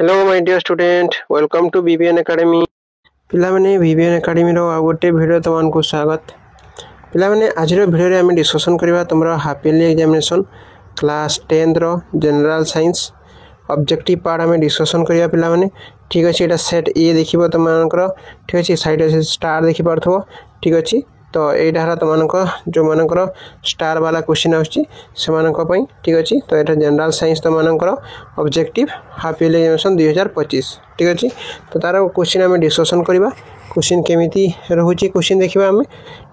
Hello my dear student welcome to BBN academy पिला माने BBN academy रो आ गोटे video तुमको स्वागत पिला माने आज रो वीडियो रे हम डिस्कशन करबा तुमरा हाफ ईयरली एग्जामिनेशन क्लास 10 रो जनरल साइंस ऑब्जेक्टिव पार्ट हम डिस्कशन करबा पिला माने ठीक अछि एटा सेट ए देखिबो तुमनकर ठीक अछि साइड से स्टार देखि परथबो ठीक अछि तो एटा हला तुमनको जो मानकर स्टार वाला क्वेश्चन आछि से मानको पई ठीक अछि तो एटा जनरल साइंस तुमनकर ऑब्जेक्टिव हाफ ईयरली एग्जामिनेशन 2025 ठीक अछि तो तार क्वेश्चन हम डिस्कशन करबा क्वेश्चन केमिति रहउची क्वेश्चन देखिबा हम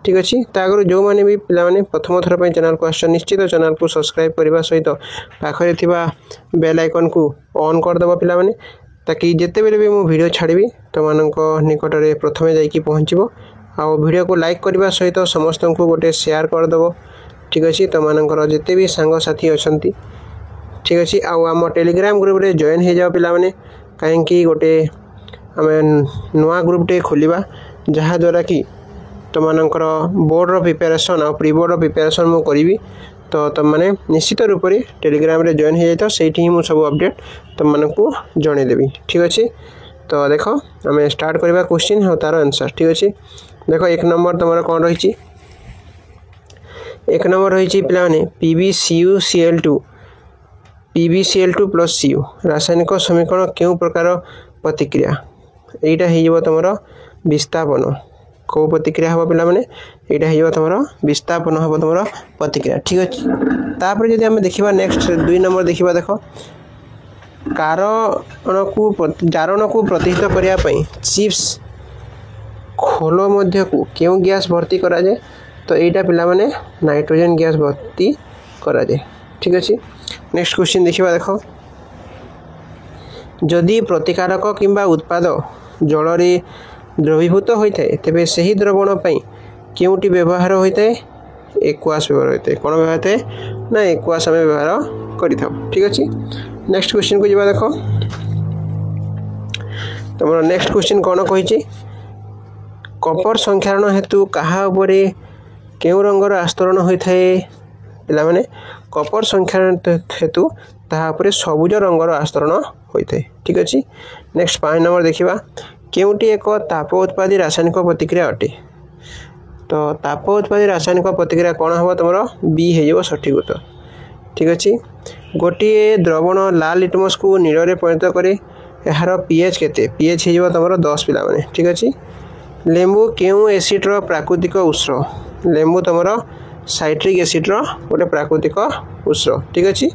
ठीक अछि तागर जो माने भी पिला माने प्रथम थर पई चैनल को आछन निश्चित चैनल को सब्सक्राइब करबा सहित पाखरे थिबा बेल आइकन को ऑन कर दबा पिला माने ताकि जेते बेले भी मु वीडियो छाड़बी तुमनको निकट रे प्रथमे जाई की पहुंचबो आ वीडियो को लाइक करबा सहित समस्त को गोटे शेयर कर दबो ठीक अछि तुमनकर जेते भी संग साथी अछंती ठीक अछि आ हम टेलीग्राम ग्रुप रे जॉइन हो जाओ पिला माने काहे कि गोटे हम नवा ग्रुप टे खोलिबा जहा द्वारा कि तुमनकर बोर्ड रो प्रिपरेशन आ प्री बोर्ड रो प्रिपरेशन मु करबी तो तुम माने निश्चित रूप रे टेलीग्राम रे जॉइन हो जाइतो सेठी ही मु सब अपडेट तुमनको जणे देबी ठीक अछि तो देखो हमें स्टार्ट करबा क्वेश्चन हो तार आंसर ठीक अछि देखो एक नंबर तुम्हारा कौन रही एक नंबर रही पिला माने PbCuCl2 PbCl2 प्लस Cu रासायनिक समीकरण केउ प्रकार प्रतिक्रिया एटा हे जबो तुमरो विस्थापन को प्रतिक्रिया हो पिला माने एटा हे जबो तुमरो विस्थापन हो तुमरो प्रतिक्रिया ठीक अछि तापर यदि हम देखिबा नेक्स्ट 2 नंबर देखिबा देखो जारण को प्रतिहित करिया पई चिप्स खोल मध्य को क्यों गैस भर्ती करा जाए तो एटा पिला माने नाइट्रोजन गैस भर्ती करा जाए ठीक अछि नेक्स्ट क्वेश्चन देखिबा देखो जदि प्रतिकारक किंबा उत्पाद जल रे द्रवीभूत होइथाय तबे सही द्रवण पई केउटी व्यवहार होइथाय एक्वास व्यवहार होइथाय कोन व्यवहार होइथाय ना एक्वास हम व्यवहार करिथाउ ठीक अछि नेक्स्ट क्वेश्चन को जिबा देखो तमरो नेक्स्ट क्वेश्चन कोन कहिछि कपर संख्यारण हेतु कहा उपरे केउ रंगर आस्तरण होइथाय पिला माने कपर संख्यारण हेतु ताहा उपरे सबुज रंगर आस्तरण होइथाय ठीक अछि नेक्स्ट 5 नंबर देखिबा केउटी एक ताप उत्पादी रासायनिक प्रतिक्रिया अटे तो ताप उत्पादी रासायनिक प्रतिक्रिया कोन हबो तमरो बी हे जेबो सठिक उत्तर ठीक अछि गोटी द्रवण लाल लिटमस को नील रे परिणत करे एहार पीएच केते पीएच हे जेबो तमरो 10 पिला माने ठीक अछि लेंबू केउ एसिड रो प्राकृतिक उत्स लेंबू तमरो साइट्रिक एसिड रो गोटे प्राकृतिक उत्स ठीक अछि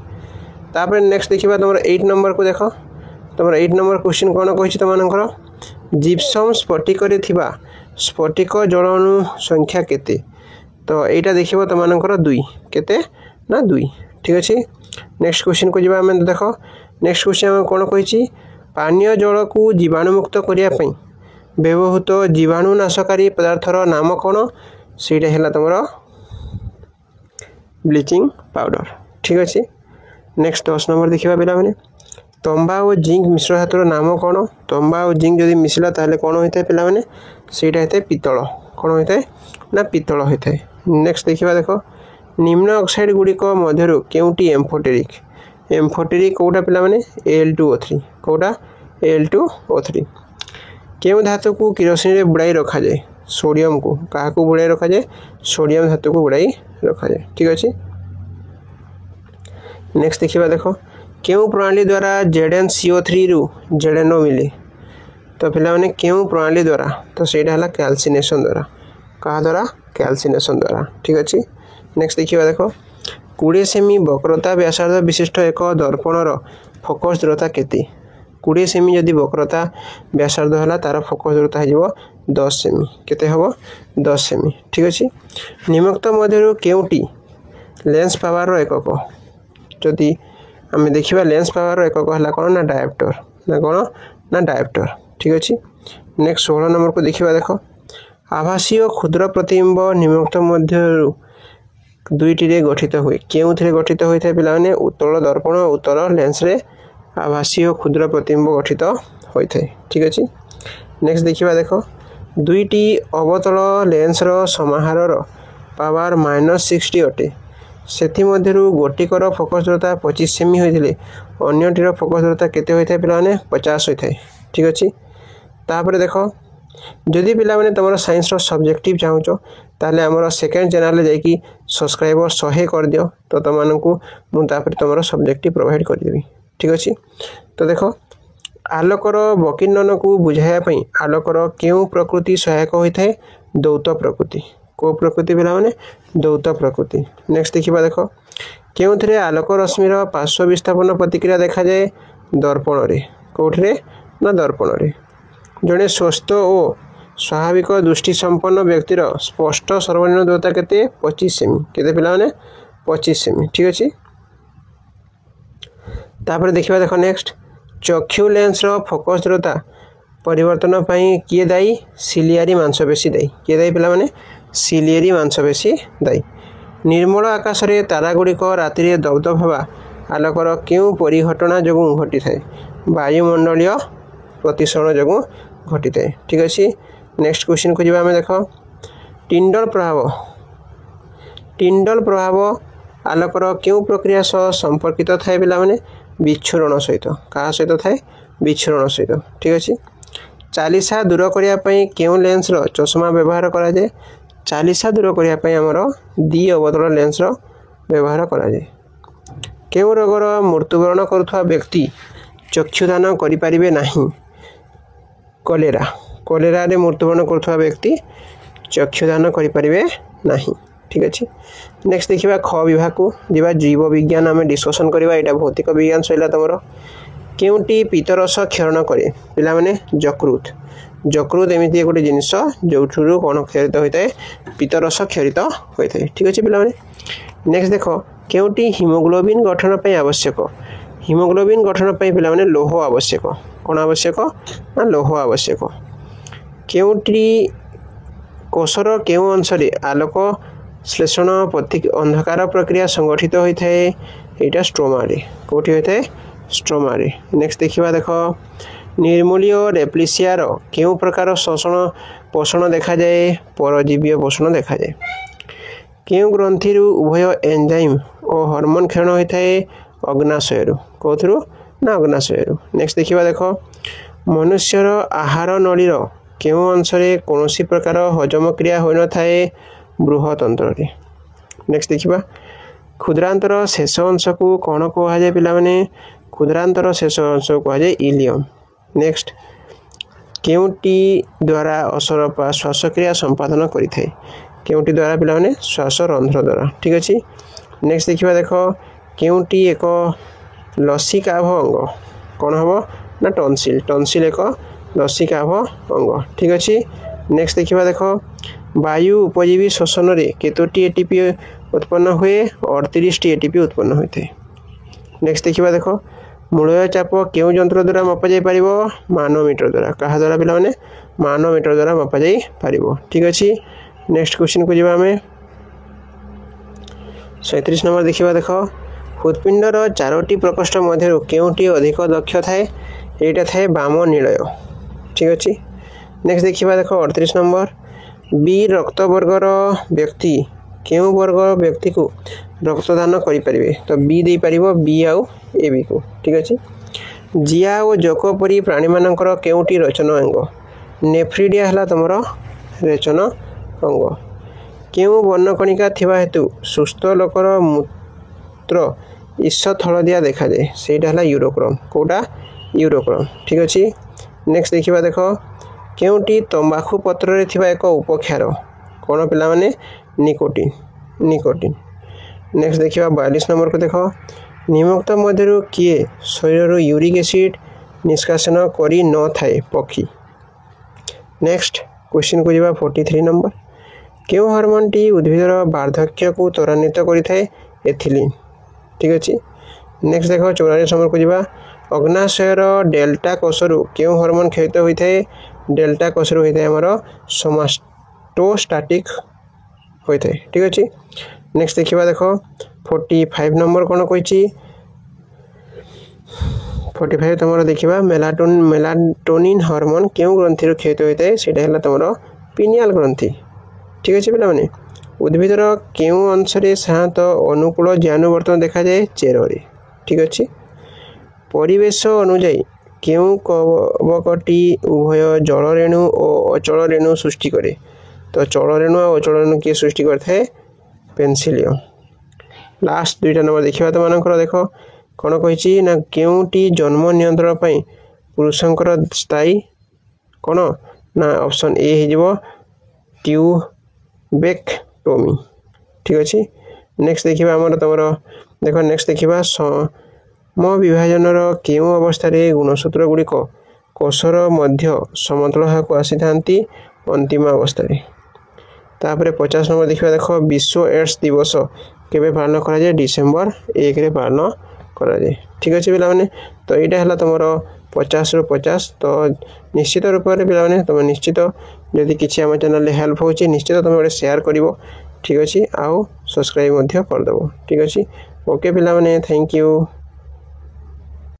तापर नेक्स्ट देखिबा तमरो 8 नंबर को देखो तमरो 8 नंबर क्वेश्चन कोन कहिछि तमनकर जिप्सम स्फटिक रे थिबा स्फटिक जल अणु संख्या केते तो एटा देखिबो तमनकर 2 केते ना 2 ठीक अछि नेक्स्ट क्वेश्चन को जिबा हम देखो नेक्स्ट क्वेश्चन कोन कहिछि पानीय जल को जीवाणु मुक्त करिया पई व्यवहृत जीवाणुनाशकारी पदार्थर नाम कोन सेटा हैला तमरो ब्लीचिंग पाउडर ठीक अछि नेक्स्ट 10 नंबर देखिबा बेला माने तंबा और जिंक मिश्र धातुर नाम कोन तंबा और जिंक जदि मिसला ताले कोन होइते पिला माने सेटा हेते पितल कोन होइते ना पितल होइते नेक्स्ट देखिबा देखो निम्न ऑक्साइड गुडी को मध्यरु केउटी एम्फोटेरिक कोटा पिला माने Al2O3 कोटा Al2O3 केउ धातु को किरोसिन रे बुड़ाई रखा जाए सोडियम को कहा को बुड़ाई रखा जाए सोडियम धातु को बुड़ाई रखा जाए ठीक अछि नेक्स्ट देखिबा देखो केउ प्रणाली द्वारा ZnCO3 रु ZnO मिले तो पिला माने केउ प्रणाली द्वारा तो सेटा हला कैल्सिनेशन द्वारा कहा द्वारा कैल्सिनेशन द्वारा ठीक अछि नेक्स्ट देखिबा देखो 20 सेमी वक्रता व्यासार्ध विशिष्ट एक दर्पणर फोकस दूरता केते 20 सेमी यदि वक्रता व्यासार्ध हला तार फोकस दूरता हेजबो 10 सेमी केते हबो 10 सेमी ठीक अछि निम्नोक्त मध्यरु केउटी लेंस पावर रो एकक जदि हम देखिबा लेंस पावर रो एकक हला कोन ना डायोप्टर ठीक अछि नेक्स्ट 16 नंबर को देखिबा देखो आभासीय क्षुद्र प्रतिबिंब निम्नोक्त मध्यरु दुईटी रे गठित होय केउथरे गठित होइथाय पिला माने उत्तल दर्पण उत्तल लेंस रे आभासीय क्षुद्र प्रतिबिंब गठित होइथाय ठीक अछि नेक्स्ट देखिबा देखो दुईटी अवतल लेंस रो समाहार रो पावर -60 अटे ସେଥିମଧ୍ୟରୁ ଗୋଟିକର ଫୋକସ୍ ଦୂରତା 25 ସେମି ହୋଇଥିଲେ ଅନ୍ୟଟିର ଫୋକସ୍ ଦୂରତା କେତେ ହୋଇଥାଏ ପିଲାମାନେ 50 ହୋଇଥାଏ। ଠିକ୍ ଅଛି। ତାପରେ ଦେଖ ଯଦି ପିଲାମାନେ ତୁମର ସାଇନ୍ସର ସବଜେକ୍ଟିଭ ଚାହୁଁଛ ତାହେଲେ ଆମର ସେକେଣ୍ଡ ଚ୍ୟାନେଲରେ ଯାଇକି ସବସ୍କ୍ରାଇବର 100 କରିଦିଅ ତ ତୁମମାନଙ୍କୁ ମୁଁ ତାପରେ ତୁମର ସବଜେକ୍ଟିଭ ପ୍ରୋଭାଇଡ଼ କରିଦେବି। ଠିକ୍ ଅଛି। ତ ଦେଖ ଆଲୋକର ବକିର୍ଣ୍ଣନକୁ ବୁଝାଇବା ପାଇଁ ଆଲୋକର କେଉଁ ପ୍ରକୃତି ସହାୟକ ହୋଇଥାଏ ଦୌତ ପ୍ରକୃତି। କେଉଁ ପ୍ରକୃତି ପିଲାମାନେ ଦୌତ ପ୍ରକୃତି। ନେକ୍ସଟ ଦେଖିବା ଦେଖ କେଉଁଥିରେ ଆଲୋକ ରଶ୍ମିର ପାର୍ଶ୍ୱ ବିସ୍ଥାପନ ପ୍ରତିକ୍ରିୟା ଦେଖାଯାଏ ଦର୍ପଣରେ। କେଉଁଥିରେ ନା ଦର୍ପଣରେ। ଜଣେ ସୁସ୍ଥ ଓ ସ୍ୱାଭାବିକ ଦୃଷ୍ଟି ସମ୍ପନ୍ନ ବ୍ୟକ୍ତିର ସ୍ପଷ୍ଟ ସର୍ବନିମ୍ନ ଦୂରତା କେତେ 25 ସେମି। କେତେ ପିଲାମାନେ 25 ସେମି। ଠିକ୍ ଅଛି। ତାପରେ ଦେଖିବା ଦେଖ ନେକ୍ସଟ ଚକ୍ଷୁ ଲେନ୍ସର ଫୋକସ୍ ଦୂରତା ପରିବର୍ତ୍ତନ ପାଇଁ କିଏ ଦାୟୀ ସିଲିଆରି ମାଂସପେଶୀ ଦାୟୀ। କିଏ ଦାୟୀ ପିଲାମାନେ ସିଲିଆରି ମାଂସପେଶୀ ଦାୟୀ। ନିର୍ମଳ ଆକାଶରେ ତାରାଗୁଡ଼ିକ ରାତିରେ ଦବଦବ ହେବା ଆଲୋକର କେଉଁ ପରିଘଟଣା ଯୋଗୁଁ ଘଟିଥାଏ ବାୟୁମଣ୍ଡଳୀୟ ପ୍ରତିସରଣ ଯୋଗୁଁ ଘଟିଥାଏ। ଠିକ୍ ଅଛି। ନେକ୍ସଟ କ୍ୱେଶ୍ଚିନ୍କୁ ଯିବା ଆମେ ଦେଖ ଟିଣ୍ଡଲ ପ୍ରଭାବ। ଟିଣ୍ଡଲ ପ୍ରଭାବ ଆଲୋକର କେଉଁ ପ୍ରକ୍ରିୟା ସହ ସମ୍ପର୍କିତ ଥାଏ ପିଲାମାନେ ବିଚ୍ଛୁରଣ ସହିତ। କାହା ସହିତ ଥାଏ ବିଚ୍ଛୁରଣ ସହିତ। ଠିକ୍ ଅଛି। ଚାଲିସା ଦୂର କରିବା ପାଇଁ କେଉଁ ଲେନ୍ସର ଚଷମା ବ୍ୟବହାର କରାଯାଏ ଚାଲିସା ଦୂର କରିବା ପାଇଁ ଆମର ଦ୍ୱି ଅବତଳ ଲେନ୍ସର ବ୍ୟବହାର କରାଯାଏ। କେଉଁ ରୋଗର ମୃତ୍ୟୁବରଣ କରୁଥିବା ବ୍ୟକ୍ତି ଚକ୍ଷୁଦାନ କରିପାରିବେ ନାହିଁ କଲେରା। କଲେରାରେ ମୃତ୍ୟୁବରଣ କରୁଥିବା ବ୍ୟକ୍ତି ଚକ୍ଷୁଦାନ କରିପାରିବେ ନାହିଁ। ଠିକ୍ ଅଛି। ନେକ୍ସଟ ଦେଖିବା ଖ ବିଭାଗକୁ ଯିବା ଜୀବ ବିଜ୍ଞାନ ଆମେ ଡିସ୍କସନ୍ କରିବା। ଏଇଟା ଭୌତିକ ବିଜ୍ଞାନ ସରିଲା ତୁମର। କେଉଁଟି ପିତ୍ତରସ କ୍ଷରଣ କରେ ପିଲାମାନେ ଯକୃତ। ଯକୃତ ଏମିତି ଗୋଟେ ଜିନିଷ ଯେଉଁଥିରୁ କ'ଣ କ୍ଷରିତ ହୋଇଥାଏ ପିତ୍ତରସ କ୍ଷରିତ ହୋଇଥାଏ। ଠିକ୍ ଅଛି ପିଲାମାନେ। ନେକ୍ସଟ ଦେଖ କେଉଁଟି ହିମୋଗ୍ଲୋବିନ୍ ଗଠନ ପାଇଁ ଆବଶ୍ୟକ। ହିମୋଗ୍ଲୋବିନ୍ ଗଠନ ପାଇଁ ପିଲାମାନେ ଲୌହ ଆବଶ୍ୟକ। କ'ଣ ଆବଶ୍ୟକ ନା ଲୌହ ଆବଶ୍ୟକ। କେଉଁଟି କୋଷର କେଉଁ ଅଂଶରେ ଆଲୋକ ଶ୍ଳେଷଣ ଅନ୍ଧକାର ପ୍ରକ୍ରିୟା ସଂଗଠିତ ହୋଇଥାଏ ଏଇଟା ଷ୍ଟ୍ରୋମାରେ। କେଉଁଠି ହୋଇଥାଏ ଷ୍ଟ୍ରୋମାରେ। ନେକ୍ସଟ ଦେଖିବା ଦେଖ ନିର୍ମୂଳୀୟ ରେପ୍ଲିସିଆର କେଉଁ ପ୍ରକାର ପୋଷଣ ଦେଖାଯାଏ ପରଜୀବୀୟ ପୋଷଣ ଦେଖାଯାଏ। କେଉଁ ଗ୍ରନ୍ଥିରୁ ଉଭୟ ଏନଜାଇମ୍ ଓ ହରମୋନ୍ କ୍ଷରଣ ହୋଇଥାଏ ଅଗ୍ନାଶୟରୁ। କେଉଁଥିରୁ ନା ଅଗ୍ନାଶୟରୁ। ନେକ୍ସଟ ଦେଖିବା ଦେଖ ମନୁଷ୍ୟର ଆହାର ନଳୀର କେଉଁ ଅଂଶରେ କୌଣସି ପ୍ରକାର ହଜମ କ୍ରିୟା ହୋଇନଥାଏ ବୃହତନ୍ତ୍ରରେ। ନେକ୍ସଟ ଦେଖିବା କ୍ଷୁଦ୍ରାନ୍ତର ଶେଷ ଅଂଶକୁ କ'ଣ କୁହାଯାଏ ପିଲାମାନେ କ୍ଷୁଦ୍ରାନ୍ତର ଶେଷ ଅଂଶକୁ କୁହାଯାଏ ଇଲିୟମ୍। ନେକ୍ସଟ କେଉଁଟି ଦ୍ୱାରା ଅସରପା ଶ୍ୱାସକ୍ରିୟା ସମ୍ପାଦନ କରିଥାଏ। କେଉଁଟି ଦ୍ୱାରା ପିଲାମାନେ ଶ୍ୱାସରନ୍ଧ୍ର ଦ୍ୱାରା। ଠିକ୍ ଅଛି। ନେକ୍ସଟ ଦେଖିବା ଦେଖ କେଉଁଟି ଏକ ଲସିକାଭ ଅଙ୍ଗ। କ'ଣ ହେବ ନା ଟନସିଲ୍। ଟନସିଲ୍ ଏକ ଲସିକାଭ ଅଙ୍ଗ। ଠିକ୍ ଅଛି। ନେକ୍ସଟ ଦେଖିବା ଦେଖ ବାୟୁ ଉପଜୀବୀ ଶ୍ୱସନରେ କେତୋଟି ଏଟିପି ଉତ୍ପନ୍ନ ହୁଏ 38ଟି ଏଟିପି ଉତ୍ପନ୍ନ ହୋଇଥାଏ। ନେକ୍ସଟ ଦେଖିବା ଦେଖ ମୂଳୟ ଚାପ କେଉଁ ଯନ୍ତ୍ର ଦ୍ୱାରା ମପାଯାଇ ପାରିବ ମାନୋମିଟର ଦ୍ୱାରା। କାହା ଦ୍ୱାରା ପିଲାମାନେ ମାନୋମିଟର ଦ୍ୱାରା ମପାଯାଇ ପାରିବ। ଠିକ୍ ଅଛି। ନେକ୍ସଟ କ୍ୱେଶ୍ଚିନ୍କୁ ଯିବା ଆମେ 37 ନମ୍ବର ଦେଖିବା ଦେଖ ହୃତ୍ପିଣ୍ଡର 4ଟି ପ୍ରକୋଷ୍ଠ ମଧ୍ୟରୁ କେଉଁଟି ଅଧିକ ଦକ୍ଷ ଥାଏ ଏଇଟା ଥାଏ ବାମ ନିଳୟ। ଠିକ୍ ଅଛି। ନେକ୍ସଟ ଦେଖିବା ଦେଖ 38 ନମ୍ବର ବି ରକ୍ତ ବର୍ଗର ବ୍ୟକ୍ତି କେଉଁ ବର୍ଗ ବ୍ୟକ୍ତିକୁ ରକ୍ତଦାନ କରିପାରିବେ ତ ବି ଦେଇପାରିବ ବି ଆଉ ଏ ବିକୁ। ଠିକ୍ ଅଛି। ଜିଆ ଓ ଜୋକ ପରି ପ୍ରାଣୀମାନଙ୍କର କେଉଁଟି ରେଚନ ଅଙ୍ଗ ନେଫ୍ରିଡ଼ିଆ ହେଲା ତୁମର ରେଚନ ଅଙ୍ଗ। କେଉଁ ବର୍ଣ୍ଣକଣିକା ଥିବା ହେତୁ ସୁସ୍ଥ ଲୋକର ମୂତ୍ର ଈଷତ୍ ହଳଦିଆ ଦେଖାଯାଏ ସେଇଟା ହେଲା ୟୁରୋକ୍ରୋମ୍। କେଉଁଟା ୟୁରୋକ୍ରୋମ୍। ଠିକ୍ ଅଛି। ନେକ୍ସଟ ଦେଖିବା ଦେଖ କେଉଁଟି ତମ୍ବାଖୁ ପତ୍ରରେ ଥିବା ଏକ ଉପକ୍ଷାର କ'ଣ ପିଲାମାନେ ନିକୋଟିନ୍। ନିକୋଟିନ୍। ନେକ୍ସଟ ଦେଖିବା 42 ନମ୍ବରକୁ ଦେଖ ନିମ୍ନୋକ୍ତ ମଧ୍ୟରୁ କିଏ ଶରୀରରୁ ୟୁରିକ୍ ଏସିଡ୍ ନିଷ୍କାସନ କରି ନଥାଏ ପକ୍ଷୀ। ନେକ୍ସଟ କ୍ୱେଶ୍ଚିନ୍କୁ ଯିବା 43 ନମ୍ବର କେଉଁ ହରମୋନ୍ଟି ଉଦ୍ଭିଦର ବାର୍ଦ୍ଧକ୍ୟକୁ ତ୍ୱରାନ୍ୱିତ କରିଥାଏ ଏଥିଲିନ୍। ଠିକ୍ ଅଛି। ନେକ୍ସଟ ଦେଖ 44 ନମ୍ବରକୁ ଯିବା ଅଗ୍ନାଶୟର ଡେଲ୍ଟା କୋଷରୁ କେଉଁ ହରମୋନ୍ କ୍ଷରିତ ହୋଇଥାଏ ଡେଲ୍ଟା କୋଷରୁ ହୋଇଥାଏ ଆମର ସୋମାଟୋଷ୍ଟାଟିକ୍ ହୋଇଥାଏ। ଠିକ୍ ଅଛି। ନେକ୍ସଟ ଦେଖିବା ଦେଖ 45 ନମ୍ବର କ'ଣ କହିଛି 45 ତୁମର ଦେଖିବା ମେଲାଟୋନିନ୍ ହରମୋନ୍ କେଉଁ ଗ୍ରନ୍ଥିରୁ କ୍ଷରିତ ହୋଇଥାଏ ସେଇଟା ହେଲା ତୁମର ପିନିଆଲ୍ ଗ୍ରନ୍ଥି। ଠିକ୍ ଅଛି ପିଲାମାନେ। उद्भिदर केउं अंशरे साधारणतः अनुकूल जीवाणुवर्तन देखा जाए चेर ठीक अच्छे परिवेश अनुजाई केउं कवकटी उभय जल रेणु और अचल रेणु सृष्टि करे तो चल रेणु और अचल रेणु किए सृष्टि करथाए पेन्सिलियम लास्ट दुईटा नंबर देखा तुम देख कौन कही ना केउंटी जन्म नियंत्रण पाई पुरुषंकर स्थायी कौन ना ऑप्शन ए हो ट्यूबेक्टोमी ठीक अच्छे नेक्स्ट देखा आम तुम देख नेक्स्ट देखा समविभाजन केउं अवस्था गुणसूत्र गुड़िक कोषर मध्य समतल को आसी था अंतिम अवस्था तापर 50 नंबर देखा देख विश्व एड्स दिवस केबे पालन करा जाए डिसेम्बर 1 रे पालन करा जाए ठीक अच्छे पे तो यहाँ है तुम 50 रु 50 तो निश्चित रूप से पे तुम निश्चित जदि किसी आम चैनल हेल्प हो निश्चित तुम गोटे शेयर कर ठीक अच्छे आउ सब्सक्राइब करदेव ठीक अच्छे ओके पे थैंक यू।